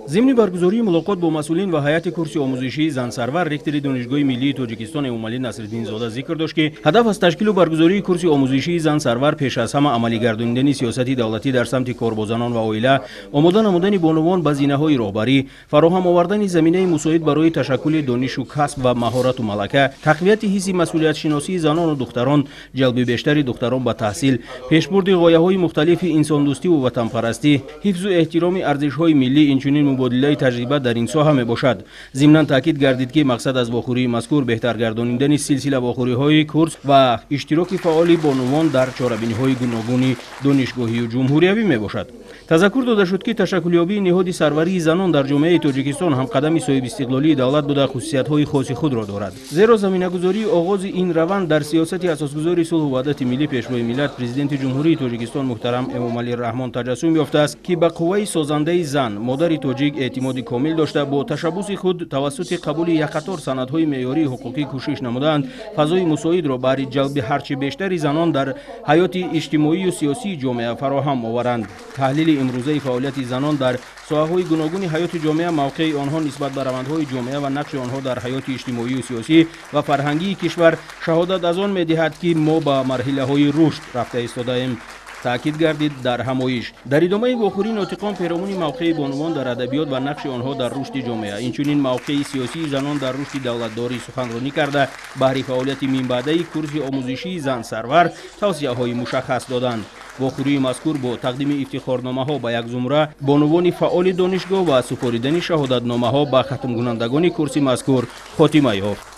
ضمن برگزاری ملاقات با مسئولین و هیئت کورس آموزشی زن سرور، رکتور دانشگاه ملی تاجیکستان امومعلی نصرالدین زاده ذکر داشت که هدف از تشکیل و برگزاری کورس آموزشی زن سرور پیش از همه عملی گردانیدن سیاست دولتی در سمت کار با زنان و عائله، آماده نمودن بانوان به زینه‌های راهبری، فراهم آوردن زمینه مساعد برای تشکل دانش و کسب و مهارت و ملکه، تقویت حس مسئولیت شناسی زنان و دختران، جلب بیشتر دختران به تحصیل، پیشبرد غایه‌های مختلف انسان دوستی و وطن پرستی، حفظ و احترام ارزش‌های ملی، اینچنین مبادله تجربه در این ساحه می باشد. ضمناً تاکید گردید که مقصد از واخوری مذکور بهتر گردانیدن سلسله واخوری‌های کورس و اشتراک فعال بانوان در چاره‌بینی‌های گوناگون دانشگاهی و جمهوریوی می باشد. تذکر داده شد که تشکلیابی نهاد سروری زنان در جامعه تاجیکستان هم قدم صاحب استقلالی دولت بوده خصوصیت‌های خاص خود را دارد. زیرا زمینه‌گذاری آغاز این روند در سیاست اساسگذاری صلح و وحدت ملی پیشروی ملت پرزیدنت جمهوری تاجیکستان محترم امومعلی رحمان تجسم یافته است که به قوه سازنده زن مادر تاجیک اعتماد کامل داشته با تشبث خود توسط قبول یک قطار سندهای معیاری حقوقی کوشش نمودند فضای مساعد را برای جلب هرچه بیشتر زنان در حیات اجتماعی و سیاسی جامعه فراهم آورند. تحلیل امروزه فعالیت زنان در ساحه‌های گوناگون حیات جامعه، موقع آنها نسبت به روندهای جامعه و نقش آنها در حیات اجتماعی و سیاسی و فرهنگی کشور شهادت از آن می‌دهد که ما به مرحله‌های رشد رفته ایستاده‌ایم. تأکید گردید در همایش در ادامه واخوری ناطقان پیرامون موقع بانوان در ادبیات و نقش آنها در رشد جامعه، اینچنین موقع سیاسی زنان در رشد دولتداری سخنرانی کرده بهر فعالیت منبعده کورس آموزشی زن سرور توصیه‌های مشخص دادند. واخوری مذکور با تقدیم افتخارنامه‌ها به یک زمره بانوان فعال دانشگاه و سپاریدن شهادتنامه‌ها به ختم کنندگان کورس مذکور خاتمه یافت.